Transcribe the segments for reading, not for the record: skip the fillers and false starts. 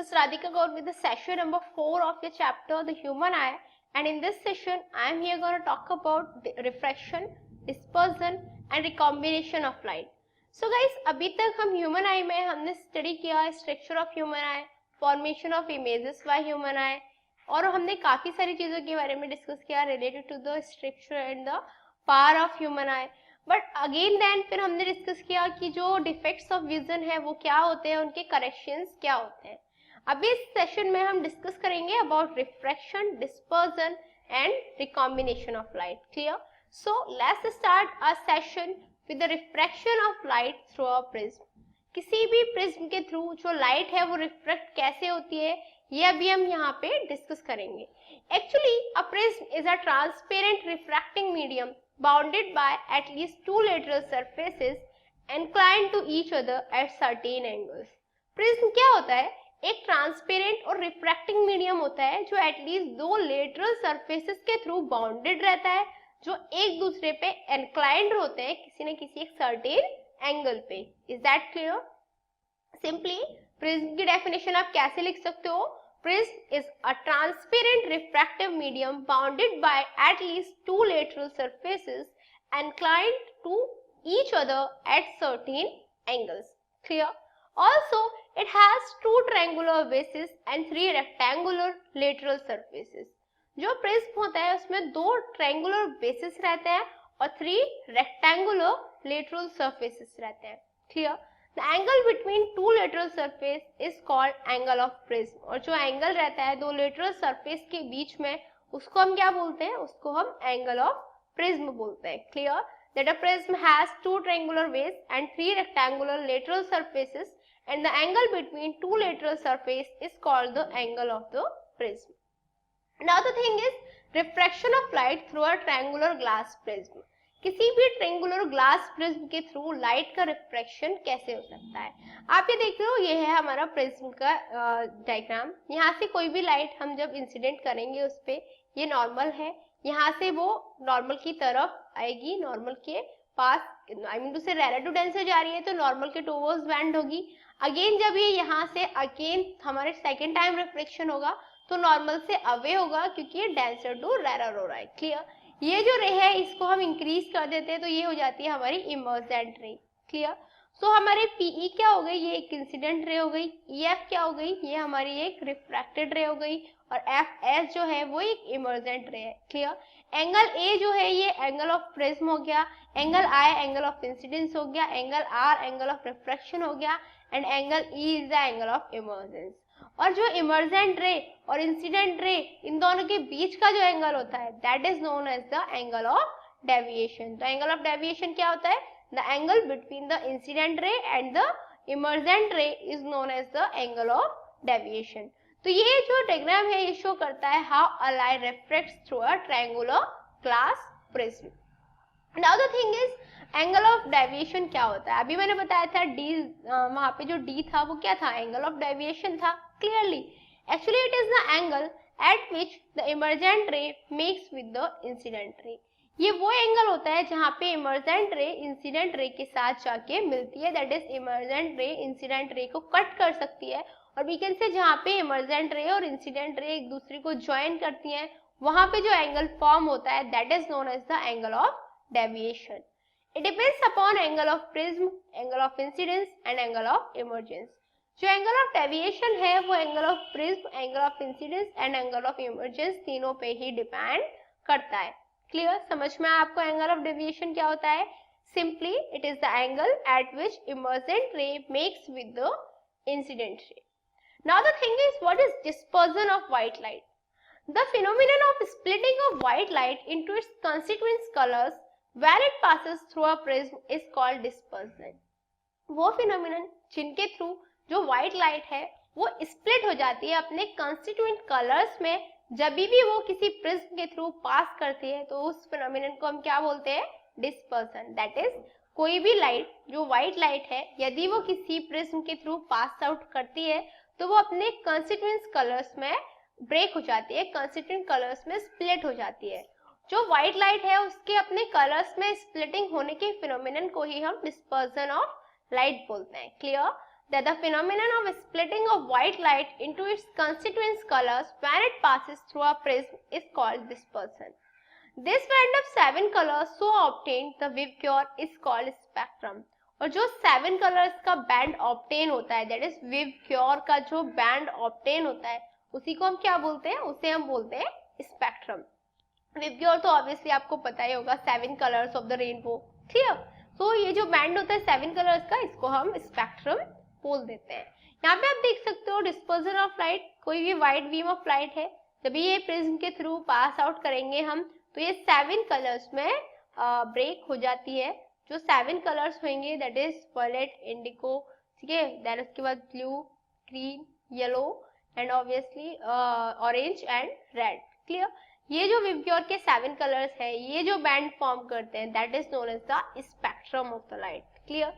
is Radhika Gaur with the session number 4 of your chapter, The Human Eye. And in this session, I am here going to talk about refraction, dispersion and recombination of light. So guys, अभी तक हम human eye में हमने study किया structure of human eye, formation of images by human eye, और हमने काफी सारी चीजों के बारे में डिस्कस किया related to the structure and the power of human eye. But again then फिर हमने डिस्कस किया कि जो डिफेक्ट्स ऑफ विजन है वो क्या होते हैं, उनके करेक्शंस क्या होते हैं. अभी इस सेशन में हम डिस्कस करेंगे about refraction, dispersion and recombination of light. Clear? So let's start a session with the refraction of light through a prism. किसी भी प्रिज्म के थ्रू जो लाइट है वो रिफ्रैक्ट कैसे होती है, ये अभी हम यहाँ पे डिस्कस करेंगे. Actually a prism is a transparent refracting medium bounded by at least two lateral surfaces inclined to each other at certain angles. Prism क्या होता है? एक ट्रांसपेरेंट और रिफ्रैक्टिंग मीडियम होता है जो एटलीस्ट दो लेटरल सरफेसेस के थ्रू बाउंडेड रहता है, जो एक दूसरे पे इंक्लाइंड होते हैं किसी न किसी एक सर्टेन एंगल पे. Is that clear? Simply prism की डेफिनेशन आप कैसे लिख सकते हो? Prism is a transparent refractive medium bounded by at least two lateral surfaces inclined to each other at certain angles. Clear? Also, it has two triangular bases and three rectangular lateral surfaces. जो prism होता है उसमें दो triangular bases रहते हैं और three rectangular lateral surfaces रहते हैं. Clear? The angle between two lateral surface is called angle of prism. और जो एंगल रहता है दो lateral surface के बीच में उसको हम क्या बोलते हैं? उसको हम angle of prism बोलते हैं. Clear? That a prism has two triangular bases and three rectangular lateral surfaces, and the angle between two lateral surface is called the angle of the prism. Now the thing is refraction of light through a triangular glass prism. किसी भी triangular glass prism के through light का refraction कैसे हो सकता है? आप ये देख रहे हो, ये है हमारा प्रिज्म का डायग्राम. यहाँ से कोई भी लाइट हम जब इंसिडेंट करेंगे उस पे, ये नॉर्मल है, यहाँ से वो नॉर्मल की तरफ आएगी, नॉर्मल के पास, आई मीन टू से रेयर टू डेंसर जा रही है तो नॉर्मल के टूवर्ड्स बेंड होगी. अगेन जब ये यहाँ से अगेन हमारे सेकेंड टाइम रिफ्लेक्शन होगा तो नॉर्मल से अवे होगा क्योंकि ये डेंसर टू रेयर हो रहा है. क्लियर? ये जो रे है इसको हम इंक्रीज कर देते हैं तो ये हो जाती है हमारी इमर्जेंट रे. क्लियर? सो हमारे पीई क्या हो गई? ये एक इंसिडेंट रे हो गई. ईएफ क्या हो गई? ये हमारी एक रिफ्रैक्टेड रे हो गई. और एफ एस जो है वो एक इमर्जेंट रे है. क्लियर? एंगल ए जो है ये एंगल ऑफ प्रिज्म हो गया, angle I angle of incidence हो गया, angle R angle of refraction हो गया, and angle E is the angle of emergence. और जो इमर्जेंट रे और इंसिडेंट रे इन दोनों के बीच का जो एंगल होता है that is known as the angle of deviation. तो एंगल ऑफ डेविएशन क्या होता है? The angle between the incident ray and the emergent ray is known as the angle of deviation. तो ये जो डायग्राम है ये शो करता है how a light refracts through a triangular glass prism. Now the thing is angle of deviation क्या होता है? अभी मैंने बताया था डी, वहां पे जो डी था वो क्या था? एंगल ऑफ डेविएशन था. Clearly actually it is the angle eight which the emergent रे मेक्स विद द इंसिडेंट रे. ये वो एंगल होता है जहाँ पे इमर्जेंट रे इंसिडेंट रे के साथ जाके मिलती है. That is emergent ray incident ray को कट कर सकती है. और वी कैन से जहाँ पे इमर्जेंट रे और इंसिडेंट रे एक दूसरे को ज्वाइन करती हैं वहां पे जो एंगल फॉर्म होता है that is known as the angle of deviation. It depends upon angle of prism, angle of incidence and angle of emergence. जो angle of deviation है वो angle of prism, angle of incidence and angle of emergence तीनों पे ही depend करता है. Clear? समझ में आपको angle of deviation क्या होता है? Simply it is the angle at which emergent ray makes with the incident ray. Now the thing is, what is dispersion of white light? The phenomenon of splitting of white light into its constituent colors where it passes through a prism is called dispersion. वो phenomenon जिनके through जो white light है वो split हो जाती है अपने constituent colours में जब भी वो किसी प्रिज्म के थ्रू पास करती है तो उस फिनोमिनन को हम क्या बोलते हैं? डिस्पर्सन. दैट इज कोई भी लाइट जो व्हाइट लाइट है यदि वो किसी प्रिज्म के थ्रू पास आउट करती है तो वो अपने कंस्टिट्यूएंट कलर्स में ब्रेक हो जाती है, कंस्टिट्यूएंट कलर्स में स्प्लिट हो जाती है. जो व्हाइट लाइट है उसके अपने कलर्स में स्प्लिटिंग होने के फिनोमिनन को ही हम डिस्पर्जन ऑफ लाइट बोलते हैं. Clear? that the phenomenon of splitting of white light into its constituent colors when it passes through a prism is called dispersion. This band of 7 colors so obtained the Vibgyor is called spectrum. और जो 7 colours का band obtain होता है, that is VIBGYOR का जो band obtain होता है, उसी को हम क्या बोलते हैं? उसे हम बोलते हैं स्पेक्ट्रम. विबग्योर तो ऑब्वियसली आपको पता ही होगा, 7 colours of the rainbow. Clear? तो ये जो बैंड होता है 7 कलर्स का, इसको हम स्पेक्ट्रम बोल देते हैं. यहाँ पे आप देख सकते हो डिस्पर्जन ऑफ लाइट. कोई भी व्हाइट बीम ऑफ लाइट है, जब ये प्रिज्म के थ्रू पास आउट करेंगे हम, तो ये 7 कलर्स में ब्रेक हो जाती है. जो 7 कलर्स होंगे दैट इज वायलेट, इंडिगो, ठीक है, देन उसके बाद blue, green, yellow and obviously orange and red. Clear? ये जो विबग्योर के 7 कलर्स है, ये जो बैंड फॉर्म करते हैं, that is known as the spectrum of the light. Clear?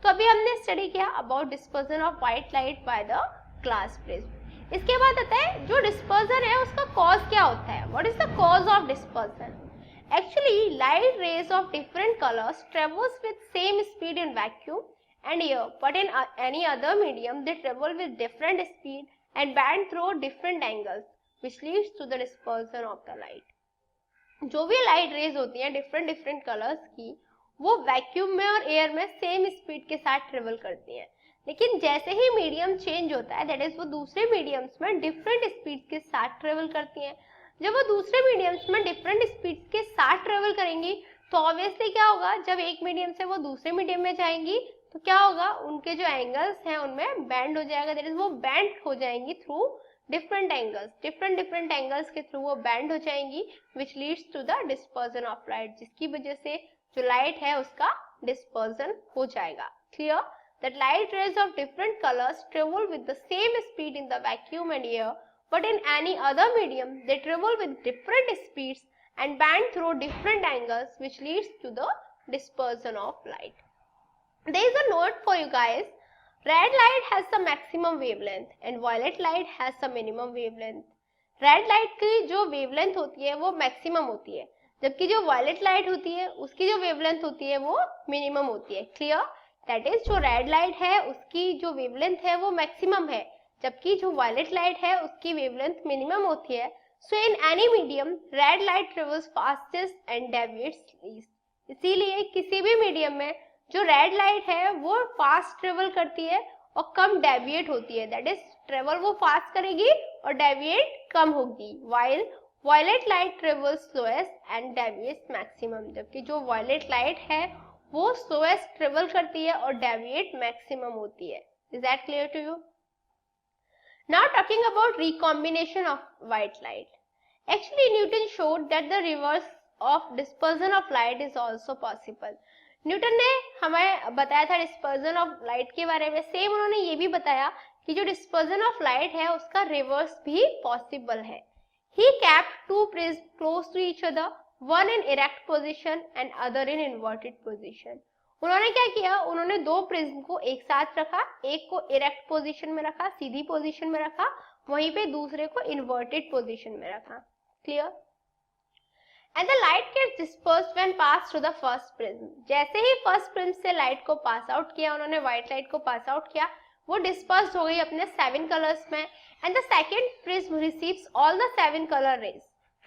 तो अभी हमने स्टडी किया about dispersion of white light by the glass prism. इसके बाद आता है जो डिस्पर्जन है उसका कॉज क्या होता है. What is the cause of dispersion? Actually, light rays of different colors travels with same speed in vacuum and air, but in any other medium they travel with different speed and bend through different angles, which leads to the dispersion of the light. जो भी light rays होती हैं different colours की, वो vacuum में और air में same speed के साथ ट्रेवल करती हैं. लेकिन जैसे ही मीडियम चेंज होता है, दैट इज वो दूसरे मीडियम्स में डिफरेंट स्पीड के साथ ट्रेवल करती हैं. जब वो दूसरे मीडियम्स में डिफरेंट स्पीड्स के साथ ट्रेवल करेंगी, तो ऑब्वियसली क्या होगा, जब एक मीडियम से वो दूसरे मीडियम में जाएंगी, तो क्या होगा, उनके जो एंगल्स हैं उनमें बैंड हो जाएगा. दैट इज वो बैंड हो जाएंगी through different angles. Different angles के थ्रू वो बैंड हो जाएंगी, which leads to the dispersion of light, जिसकी वजह से जो लाइट है उसका डिस्पर्जन हो जाएगा. Clear? That light rays of different colours travel with the same speed in the vacuum and air, but in any other medium they travel with different speeds and bend through different angles, which leads to the dispersion of light. There is a note for you guys. Red light has the maximum wavelength and violet light has the minimum wavelength. Red light की जो wavelength होती है वो maximum होती है, जबकि जो violet light होती है उसकी जो wavelength होती है वो minimum होती है. Clear? That is जो red light है उसकी जो wavelength है वो maximum है, जबकि जो वायलेट लाइट है उसकी वेवलेंथ मिनिमम होती है. So in any medium red light travels fastest and deviates least. इसीलिए किसी भी मीडियम में जो रेड लाइट है वो फास्ट ट्रेवल करती है और कम डेविएट होती है. दैट इज ट्रेवल वो फास्ट करेगी और डेविएट कम होगी, while violet light travels slowest and deviates maximum. जबकि जो वायलेट लाइट है वो स्लोएस्ट ट्रेवल करती है और डेविएट मैक्सिमम होती है. Is that clear to you? Now talking about recombination of white light. Actually, Newton showed that the reverse of dispersion of light is also possible. Newton ने हमें बताया था डिस्पर्जन ऑफ लाइट के बारे में. Same उन्होंने ये भी बताया कि जो डिस्पर्जन ऑफ लाइट है उसका रिवर्स भी पॉसिबल है. He kept two prisms close to each other, one in erect position and other in inverted position. उन्होंने क्या किया, उन्होंने दो प्रिज्म को एक साथ रखा, एक को इरेक्ट पोजीशन में रखा, सीधी पोजीशन में रखा, वहीं पे दूसरे को इन्वर्टेड पोजीशन में रखा. Clear? And the light gets dispersed when pass through the first prism. जैसे ही फर्स्ट प्रिज्म से लाइट को पास आउट किया, उन्होंने व्हाइट लाइट को पास आउट किया, वो डिस्पर्स्ड हो गई अपने 7 कलर्स में. And the second prism receives all the 7 colour rays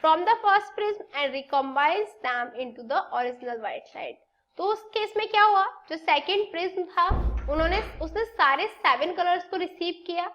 from the first prism and recombines them into the original white light. तो उस केस में क्या हुआ, जो सेकंड प्रिज्म था उसने सारे 7 कलर्स को रिसीव किया.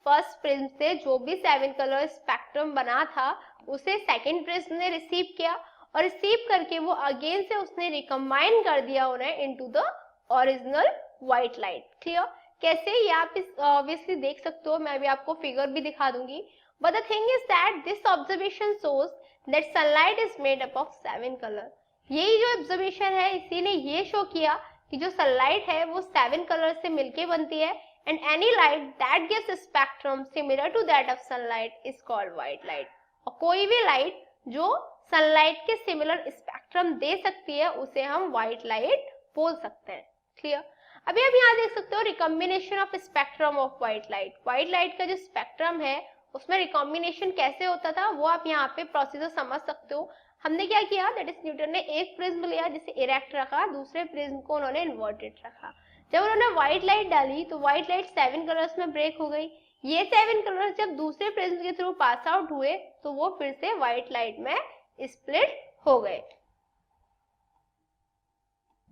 फर्स्ट प्रिज्म से जो भी 7 कलर स्पेक्ट्रम बना था उसे सेकंड प्रिज्म ने रिसीव किया और रिसीव करके वो अगेन से उसने रिकम्बाइन कर दिया उन्हें into the original white light. Clear? कैसे, ये आप इस ऑब्वियसली देख सकते हो, मैं अभी आपको फिगर भी दिखा दूंगी. But the thing is that this observation shows that sunlight is made up of 7 colour. यही जो ऑब्जर्वेशन है इसी ने ये शो किया कि जो सनलाइट है वो 7 कलर से मिलके बनती है. And any light that gives spectrum similar to that of sunlight is called white light. और कोई भी लाइट जो सनलाइट के सिमिलर स्पेक्ट्रम दे सकती है उसे हम व्हाइट लाइट बोल सकते हैं. क्लियर? अभी आप यहाँ देख सकते हो recombination of spectrum of white light. White light का जो स्पेक्ट्रम है उसमें रिकॉम्बिनेशन कैसे होता था वो आप यहाँ पे प्रोसीजर समझ सकते हो. हमने क्या किया, दैट इज न्यूटन ने एक प्रिज्म लिया जिसे इरेक्ट रखा, दूसरे प्रिज्म को उन्होंने इन्वर्टेड रखा. जब उन्होंने व्हाइट लाइट डाली तो व्हाइट लाइट 7 कलर्स में ब्रेक हो गई। ये 7 कलर्स जब दूसरे प्रिज्म के थ्रू पास आउट हुए तो वो फिर से व्हाइट लाइट में स्प्लिट हो गए।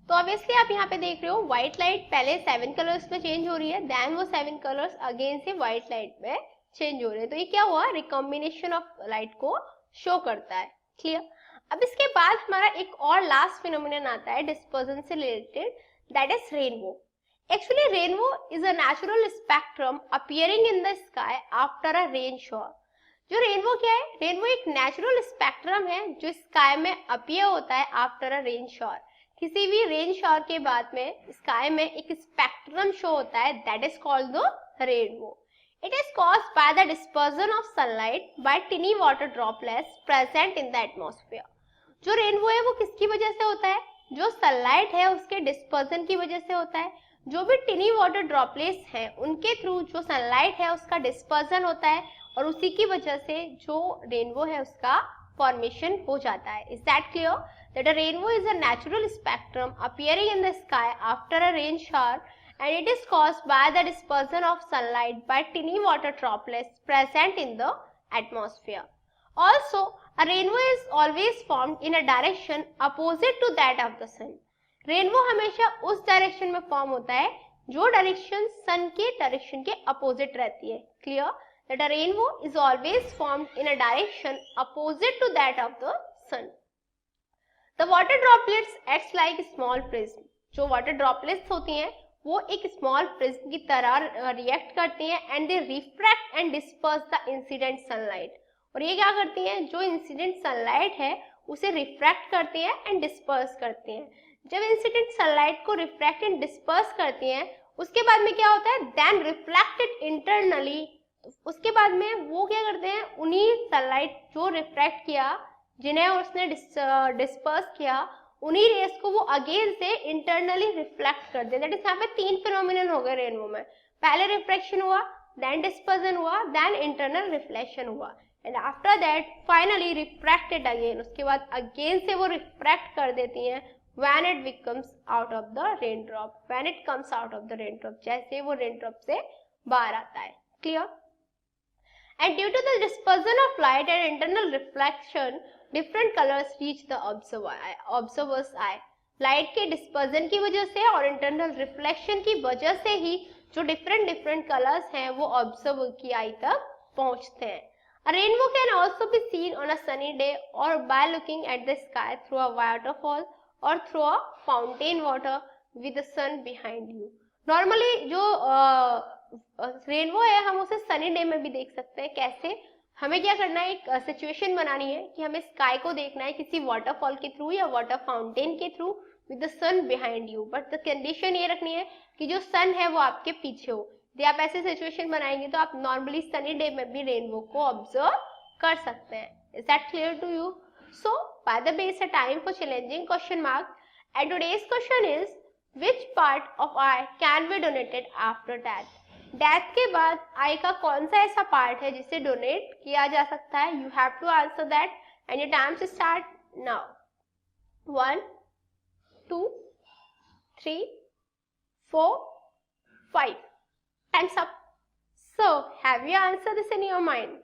तो ऑब्वियसली आप यहाँ पे देख रहे हो व्हाइट लाइट पहले 7 कलर्स में चेंज हो रही है, देन वो 7 कलर्स अगेन से व्हाइट लाइट में चेंज हो रहे हैं। तो ये क्या हुआ, रिकॉम्बिनेशन ऑफ लाइट को शो करता है। क्लियर। अब इसके बाद हमारा एक और लास्ट फिनोमिनन आता है डिस्पर्जन से related, that is rainbow. Actually rainbow is a natural spectrum appearing in the sky after a rain shower. जो रेनबो क्या है, रेनबो एक नेचुरल स्पेक्ट्रम है जो स्काई में अपीयर होता है आफ्टर अ रेन शॉवर। किसी भी रेन शॉवर के बाद में स्काई में एक स्पेक्ट्रम शो होता है, that is called the rainbow. It is caused by the dispersion of sunlight by tiny water droplets present in the atmosphere. जो रेनबो है वो किसकी वजह से होता है, जो सनलाइट है उसके डिस्पर्जन की वजह से होता है। जो भी टिनी वाटर ड्रॉपलेट्स हैं उनके थ्रू जो सनलाइट है उसका डिस्पर्जन होता है और उसी की वजह से जो रेनबो है उसका फॉर्मेशन हो जाता है। Is that clear? That a rainbow is a natural spectrum appearing in the sky after a rain shower, and it is caused by the dispersion of sunlight by tiny water droplets present in the atmosphere. Also, a rainbow is always formed in a direction opposite to that of the sun. Rainbow हमेशा उस direction में form होता है जो direction सन के direction के opposite रहती है। Clear? That a rainbow is always formed in a direction opposite to that of the sun. The water droplets acts like small prism. जो water droplets होती हैं वो एक small prism की तरह रिएक्ट करती हैं and they refract and disperse the incident sunlight. और ये क्या करती हैं, जो incident sunlight है उसे refract करती हैं and disperse करती हैं। जब incident sunlight को refract and disperse करती हैं उसके बाद में क्या होता है, then reflected internally, उसके बाद में वो क्या करते हैं, उन्हीं sunlight जो refract किया जिन्हें उसने डिस्पर्स किया उन्हीं रेस को वो अगेन से इंटरनली रिफ्लेक्ट कर दे। दैट इज यहाँ पे 3 फिनोमिनन हो गए रेनबो में। पहले रिफ्लेक्शन हुआ, देन डिस्पर्जन हुआ, देन इंटरनल रिफ्लेक्शन हुआ and after that finally refracted again. उसके बाद अगेन से वो रिफ्रैक्ट कर देती हैं when it becomes out of the rain drop, when it comes out of the rain drop, जैसे वो रेन ड्रॉप से बाहर आता है। Clear? And due to the dispersion of light and internal reflection, different colors reach the observer's eye. Light के dispersion की वजह से और इंटरनल रिफ्लेक्शन की वजह से ही जो डिफरेंट कलर्स हैं वो ऑब्जर्वर की आई तक पहुंचते हैं। A rainbow can also be seen on a sunny day or by looking at the sky through a waterfall or through a fountain water with the sun behind you. Normally जो rainbow है हम उसे sunny day में भी देख सकते हैं। कैसे? हमें क्या करना है, एक सिचुएशन बनानी है कि हमें स्काई को देखना है किसी वाटरफॉल के थ्रू या वाटर फाउंटेन के through with the sun behind you, but the condition ये रखनी है कि जो सन है वो आपके पीछे हो। यदि आप ऐसे सिचुएशन बनाएंगे तो आप नॉर्मली सनी डे में भी रेनबो को ऑब्जर्व कर सकते हैं। Is that clear to you? So by the way it's a time for challenging question mark and today's question is which part of eye can be donated after death? Death के बाद आई का कौन सा ऐसा part है जिसे donate किया जा सकता है? You have to answer that and your time to start now. 1 2 3 4 5 time's up. So have you answered this in your mind?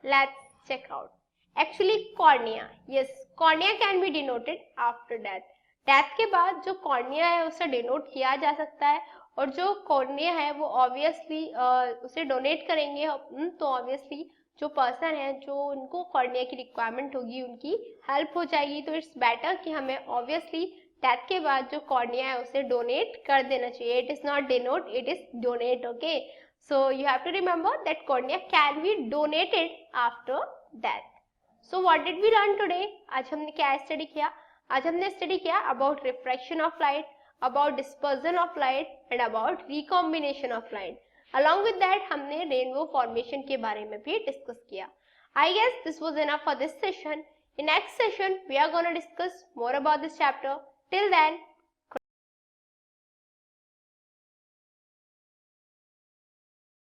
Let's check out. Actually cornea, yes, cornea can be denoted after death. Death के बाद जो cornea है उसे denote किया जा सकता है और जो कॉर्निया है वो ऑब्वियसली उसे डोनेट करेंगे तो ऑब्वियसली जो पर्सन है जो उनको कॉर्निया की रिक्वायरमेंट होगी उनकी हेल्प हो जाएगी। तो इट्स बेटर कि हमें ऑब्वियसली डेथ के बाद जो कॉर्निया है उसे डोनेट कर देना चाहिए। It is not denote, it is donate. Okay, so you have to remember that cornea can be donated after death. So what did we learn today? आज हमने क्या स्टडी किया? आज हमने स्टडी किया about refraction of light, about dispersion of light and about recombination of light. Along with that हमने rainbow formation के बारे में भी डिस्कस किया। I guess this was enough for this session. In next session we are gonna discuss more about this chapter. Till then